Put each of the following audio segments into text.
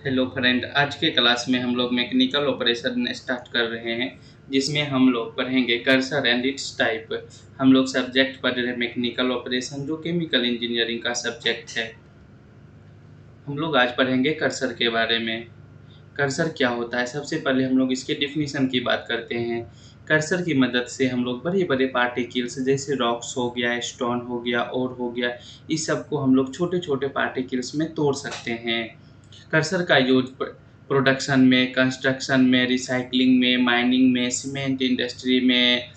Hello friend, आज के class में हम लोग मैकेनिकल ऑपरेशन स्टार्ट कर रहे हैं, जिसमें हम लोग पढ़ेंगे कर्सर एंड इट्स टाइप। हम लोग सब्जेक्ट पढ़ रहे हैं मैकेनिकल ऑपरेशन, जो केमिकल इंजीनियरिंग का सब्जेक्ट है। हम लोग आज पढ़ेंगे कर्सर के बारे में। कर्सर क्या होता है, सबसे पहले हम लोग इसके डिफिनीशन की बात करते हैं। कर्सर की मदद से हम लोग बड़े बड़े पार्टिकल्स जैसे रॉक्स हो गया, स्टोन हो गया, और हो गया, इस सब को हम लोग छोटे छोटे पार्टिकल्स में तोड़ सकते हैं। कर्सर का यूज प्रोडक्शन में, कंस्ट्रक्शन में, रिसाइकलिंग में, माइनिंग में, सीमेंट इंडस्ट्री में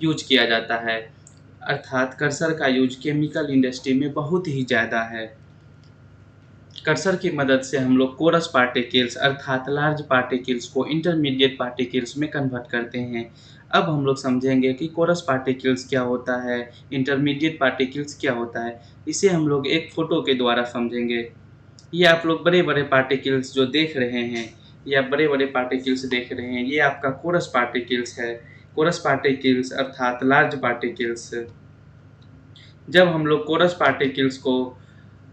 यूज किया जाता है। अर्थात कर्सर का यूज केमिकल इंडस्ट्री में बहुत ही ज़्यादा है। कर्सर की मदद से हम लोग कोरस पार्टिकल्स अर्थात लार्ज पार्टिकल्स को इंटरमीडिएट पार्टिकल्स में कन्वर्ट करते हैं। अब हम लोग समझेंगे कि कोरस पार्टिकल्स क्या होता है, इंटरमीडिएट पार्टिकल्स क्या होता है। इसे हम लोग एक फोटो के द्वारा समझेंगे। ये आप लोग बड़े बड़े पार्टिकल्स जो देख रहे हैं, ये आप बड़े बड़े पार्टिकल्स देख रहे हैं, ये आपका कोरस पार्टिकल्स है। कोरस पार्टिकल्स अर्थात लार्ज पार्टिकल्स। जब हम लोग कोरस पार्टिकल्स को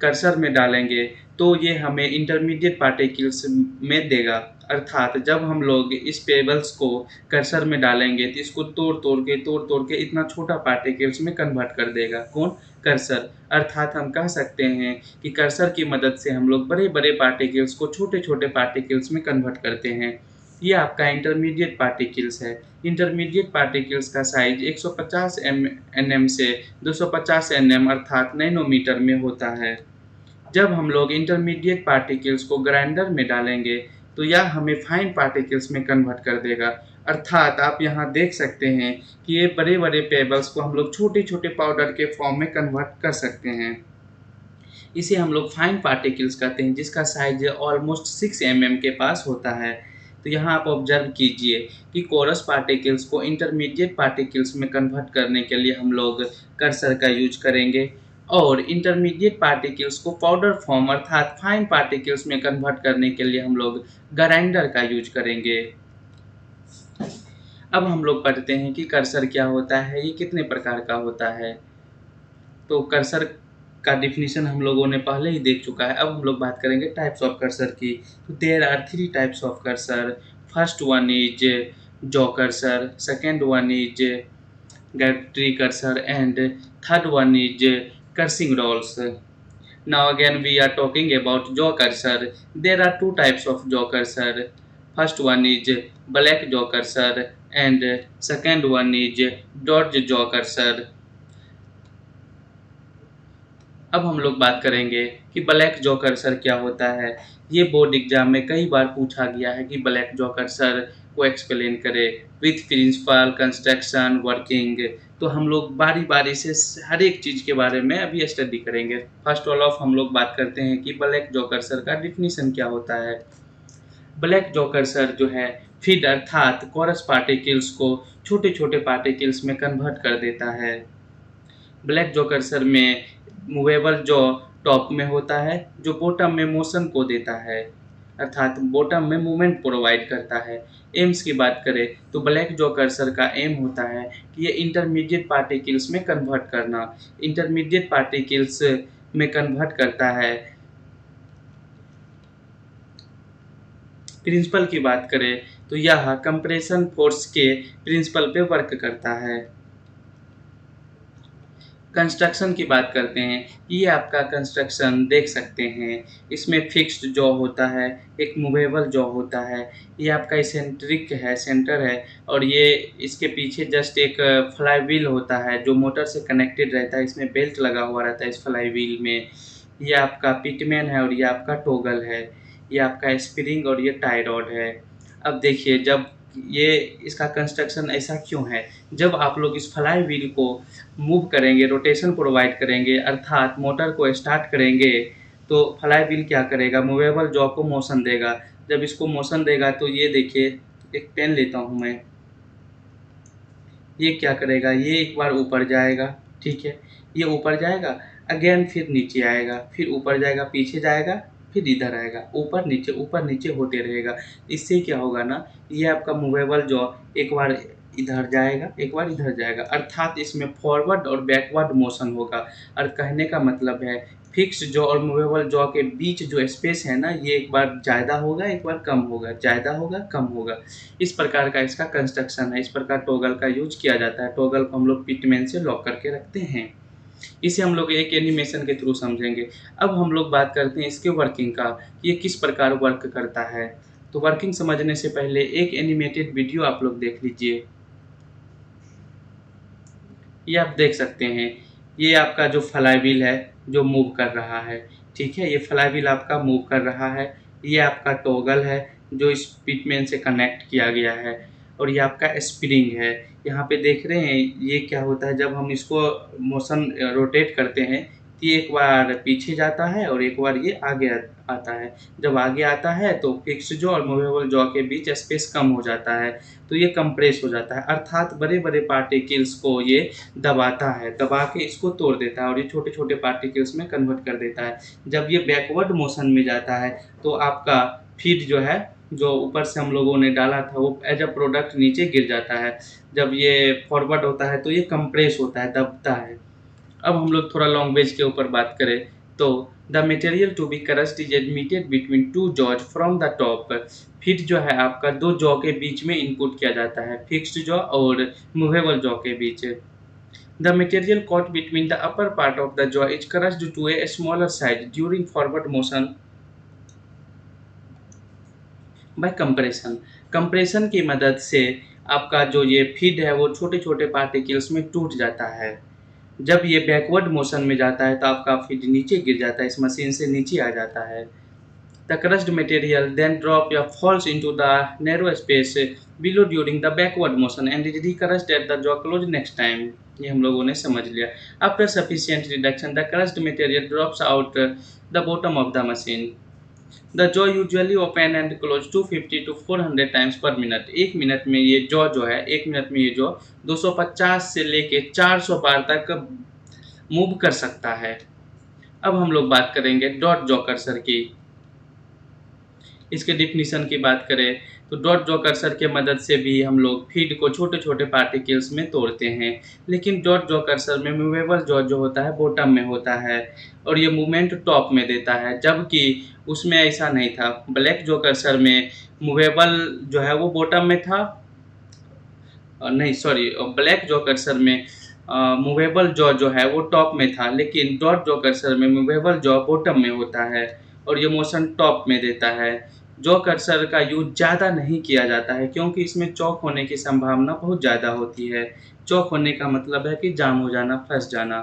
कर्सर में डालेंगे तो ये हमें इंटरमीडिएट पार्टिकल्स में देगा। अर्थात जब हम लोग इस पेबल्स को कर्सर में डालेंगे तो इसको तोड़ तोड़ के इतना छोटा पार्टिकल्स में कन्वर्ट कर देगा। कौन? कर्सर। अर्थात हम कह सकते हैं कि कर्सर की मदद से हम लोग बड़े बड़े पार्टिकल्स को छोटे छोटे पार्टिकल्स में कन्वर्ट करते हैं। ये आपका इंटरमीडिएट पार्टिकल्स है। इंटरमीडिएट पार्टिकल्स का साइज 150 एनएम से 250 एनएम अर्थात नैनोमीटर में होता है। जब हम लोग इंटरमीडिएट पार्टिकल्स को ग्राइंडर में डालेंगे तो यह हमें फाइन पार्टिकल्स में कन्वर्ट कर देगा। अर्थात आप यहाँ देख सकते हैं कि ये बड़े बड़े पेबल्स को हम लोग छोटे छोटे पाउडर के फॉर्म में कन्वर्ट कर सकते हैं। इसे हम लोग फाइन पार्टिकल्स कहते हैं, जिसका साइज ऑलमोस्ट 6 के पास होता है। तो यहाँ आप ऑब्जर्व कीजिए कि कोरस पार्टिकल्स को इंटरमीडिएट पार्टिकल्स में कन्वर्ट करने के लिए हम लोग कर्सर का यूज करेंगे, और इंटरमीडिएट पार्टिकल्स को पाउडर फॉर्म अर्थात फाइन पार्टिकल्स में कन्वर्ट करने के लिए हम लोग ग्राइंडर का यूज करेंगे। अब हम लोग पढ़ते हैं कि कर्सर क्या होता है, ये कितने प्रकार का होता है। तो कर्सर का डिफिनीशन हम लोगों ने पहले ही देख चुका है। अब हम लोग बात करेंगे टाइप्स ऑफ कर्सर की। तो there are 3 types of cursor. First one is jaw cursor, second one is गैट्री cursor, and third one is cursing dolls. Now again we are talking about jaw cursor. There are 2 types of jaw cursor. First one is black jaw cursor and second one is dodge jaw cursor. अब हम लोग बात करेंगे कि black jaw cursor क्या होता है। ये बोर्ड एग्जाम में कई बार पूछा गया है कि ब्लैक जॉ कर्सर को एक्सप्लेन करे विथ प्रिंसिपल, कंस्ट्रक्शन, वर्किंग। तो हम लोग बारी बारी से हर एक चीज़ के बारे में अभी स्टडी करेंगे। फर्स्ट ऑल ऑफ हम लोग बात करते हैं कि ब्लैक जॉ कर्सर का डिफिनीशन क्या होता है। ब्लैक जॉ कर्सर जो है फीड अर्थात कोरस पार्टिकल्स को छोटे छोटे पार्टिकल्स में कन्वर्ट कर देता है। ब्लैक जॉ कर्सर में मूवेबल जॉ टॉप में होता है, जो बॉटम में मोशन को देता है, अर्थात बॉटम में मूवमेंट प्रोवाइड करता है। एम्स की बात करें तो ब्लैक जॉ कर्सर का एम होता है कि ये इंटरमीडिएट पार्टिकल्स में कन्वर्ट करना, इंटरमीडिएट पार्टिकल्स में कन्वर्ट करता है। प्रिंसिपल की बात करें तो यह कंप्रेशन फोर्स के प्रिंसिपल पे वर्क करता है। कंस्ट्रक्शन की बात करते हैं, ये आपका कंस्ट्रक्शन देख सकते हैं। इसमें फिक्स्ड जॉ होता है, एक मूवेबल जॉ होता है। ये आपका इसेंट्रिक है, सेंटर है, और ये इसके पीछे जस्ट एक फ्लाई व्हील होता है जो मोटर से कनेक्टेड रहता है। इसमें बेल्ट लगा हुआ रहता है इस फ्लाई व्हील में। ये आपका पिटमैन है और ये आपका टोगल है। ये आपका स्प्रिंग और ये टाई रॉड है। अब देखिए, जब ये इसका कंस्ट्रक्शन ऐसा क्यों है, जब आप लोग इस फ्लाई व्हील को मूव करेंगे, रोटेशन प्रोवाइड करेंगे, अर्थात मोटर को स्टार्ट करेंगे, तो फ्लाई व्हील क्या करेगा, मूवेबल जॉ को मोशन देगा। जब इसको मोशन देगा तो ये देखिए, एक पेन लेता हूँ मैं, ये क्या करेगा, ये एक बार ऊपर जाएगा, ठीक है, ये ऊपर जाएगा, अगेन फिर नीचे आएगा, फिर ऊपर जाएगा, पीछे जाएगा, फिर इधर आएगा, ऊपर नीचे होते रहेगा। इससे क्या होगा ना, ये आपका मूवेबल जॉ एक बार इधर जाएगा, एक बार इधर जाएगा, अर्थात इसमें फॉरवर्ड और बैकवर्ड मोशन होगा। और कहने का मतलब है फिक्स्ड जॉ और मूवेबल जॉ के बीच जो स्पेस है ना, ये एक बार ज़्यादा होगा, एक बार कम होगा, ज़्यादा होगा, कम होगा। इस प्रकार का इसका कंस्ट्रक्शन है। इस प्रकार टॉगल का यूज किया जाता है। टॉगल को हम लोग पिटमैन से लॉक करके रखते हैं। इसे हम लोग एक एनिमेशन के थ्रू समझेंगे। अब हम लोग बात करते हैं इसके वर्किंग का, ये किस प्रकार वर्क करता है। तो वर्किंग समझने से पहले एक एनिमेटेड वीडियो आप लोग देख लीजिए। ये आप देख सकते हैं, ये आपका जो फ्लाईव्हील है जो मूव कर रहा है, ठीक है, ये फ्लाईव्हील आपका मूव कर रहा है। ये आपका टॉगल है जो इस पिटमैन से कनेक्ट किया गया है, और ये आपका स्प्रिंग है। यहाँ पे देख रहे हैं ये क्या होता है, जब हम इसको मोशन रोटेट करते हैं तो ये एक बार पीछे जाता है और एक बार ये आगे आता है। जब आगे आता है तो फिक्स्ड जॉ और मूवेबल जॉ के बीच स्पेस कम हो जाता है, तो ये कंप्रेस हो जाता है, अर्थात बड़े बड़े पार्टिकल्स को ये दबाता है, दबा के इसको तोड़ देता है और ये छोटे छोटे पार्टिकल्स में कन्वर्ट कर देता है। जब ये बैकवर्ड मोशन में जाता है तो आपका फीड जो है, जो ऊपर से हम लोगों ने डाला था, वो एज अ प्रोडक्ट नीचे गिर जाता है। जब ये फॉरवर्ड होता है तो ये कंप्रेस होता है, दबता है। अब हम लोग थोड़ा लैंग्वेज के ऊपर बात करें तो the material to be crushed is admitted between two jaws from the top. Feed जो है आपका दो जॉ के बीच में इनपुट किया जाता है, फिक्स्ड जॉ और मूवेबल जॉ के बीच। The material caught between the upper part of the jaw is crushed to a smaller size during forward motion by compression. Compression की मदद से आपका जो ये फीड है वो छोटे छोटे पार्टिकल्स में टूट जाता है। जब ये बैकवर्ड मोशन में जाता है तो आपका फीड नीचे गिर जाता है, इस मशीन से नीचे आ जाता है। The crushed material then drop or falls into the narrow space below during the backward motion and is recrushed at the jaw close next time. ये हम लोगों ने समझ लिया। After sufficient reduction, the crushed material drops out the bottom of the machine. The jaw usually open and close 250 to 400 times per minute. एक minute में ये jaw जो है, एक मिनट में ये जॉ 250 से लेके 400 बार तक मूव कर सकता है। अब हम लोग बात करेंगे डॉट जॉ कर्सर की। इसके डिफिनीशन की बात करें तो डॉट जॉ कर्सर के मदद से भी हम लोग फीड को छोटे छोटे पार्टिकल्स में तोड़ते हैं, लेकिन डॉट जॉ कर्सर में मूवेबल जॉ जो होता है बॉटम में होता है और ये मूवमेंट टॉप में देता है, जबकि उसमें ऐसा नहीं था। ब्लैक जॉ कर्सर में मूवेबल जो है वो बॉटम में था, नहीं सॉरी, ब्लैक जॉ कर्सर में मूवेबल जॉ जो है वो टॉप में था, लेकिन डॉट जॉ कर्सर में मूवेबल जॉ बॉटम में होता है और ये मोशन टॉप में देता है। जॉ कर्सर का यूज ज़्यादा नहीं किया जाता है क्योंकि इसमें चौक होने की संभावना बहुत ज़्यादा होती है। चौक होने का मतलब है कि जाम हो जाना, फंस जाना।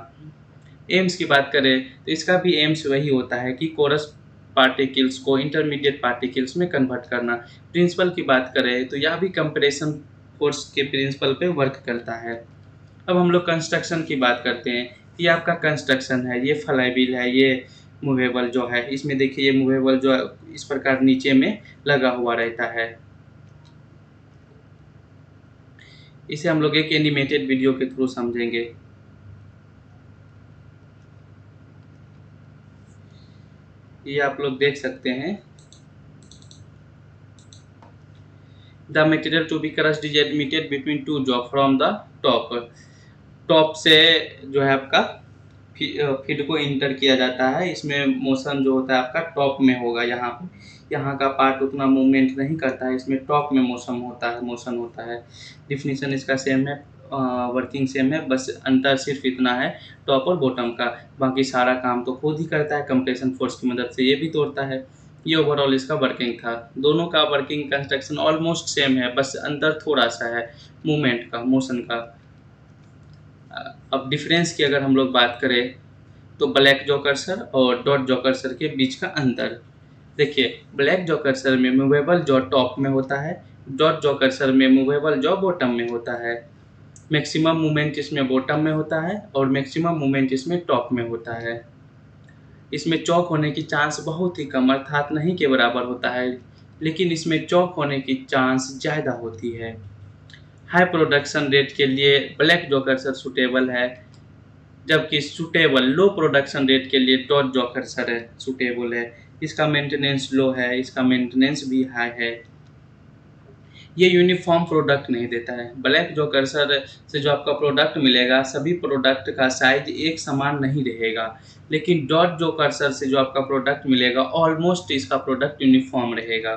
एम्स की बात करें तो इसका भी एम्स वही होता है कि कोरस पार्टिकल्स को इंटरमीडिएट पार्टिकल्स में कन्वर्ट करना। प्रिंसिपल की बात करें तो यह भी कंप्रेशन फोर्स के प्रिंसिपल पे वर्क करता है। अब हम लोग कंस्ट्रक्शन की बात करते हैं। ये आपका कंस्ट्रक्शन है, ये फ्लाईव्हील है, ये मूवेबल जो है, इसमें देखिए ये मूवेबल जो इस प्रकार नीचे में लगा हुआ रहता है। इसे हम लोग एक एनिमेटेड वीडियो के थ्रू समझेंगे। ये आप लोग देख सकते हैं। The material to be crushed is admitted between two jaw from the top. Top से जो है आपका फीड को इंटर किया जाता है। इसमें मोशन जो होता है आपका टॉप में होगा, यहाँ का पार्ट उतना मूवमेंट नहीं करता है, इसमें टॉप में मोशन होता है। डिफिनीशन इसका सेम है, वर्किंग सेम है, बस अंतर सिर्फ इतना है टॉप और बॉटम का। बाकी सारा काम तो खुद ही करता है, कंप्रेशन फोर्स की मदद से ये भी तोड़ता है। ये ओवरऑल इसका वर्किंग था। दोनों का वर्किंग कंस्ट्रक्शन ऑलमोस्ट सेम है, बस अंतर थोड़ा सा है मूवमेंट का, मोशन का। अब डिफरेंस की अगर हम लोग बात करें तो ब्लैक जॉ कर्सर और डॉट जॉ कर्सर के बीच का अंतर देखिए। ब्लैक जॉ कर्सर में मूवेबल जॉ टॉप में होता है, डॉट जॉ कर्सर में मूवेबल जॉ बॉटम में होता है। मैक्सिमम मूवमेंट इसमें बॉटम में होता है और मैक्सिमम मूवमेंट इसमें टॉप में होता है। इसमें चौक होने की चांस बहुत ही कम अर्थात नहीं के बराबर होता है, लेकिन इसमें चौक होने की चांस ज़्यादा होती है। हाई प्रोडक्शन रेट के लिए ब्लैक जॉ कर्सर सूटेबल है, जबकि सूटेबल लो प्रोडक्शन रेट के लिए डॉट जॉ कर्सर है सूटेबल है। इसका मेंटेनेंस लो है, इसका मेंटेनेंस भी हाई है। ये यूनिफॉर्म प्रोडक्ट नहीं देता है। ब्लैक जो कर्सर से जो आपका प्रोडक्ट मिलेगा, सभी प्रोडक्ट का साइज एक समान नहीं रहेगा, लेकिन डॉट जो कर्सर से जो आपका प्रोडक्ट मिलेगा ऑलमोस्ट इसका प्रोडक्ट यूनिफॉर्म रहेगा।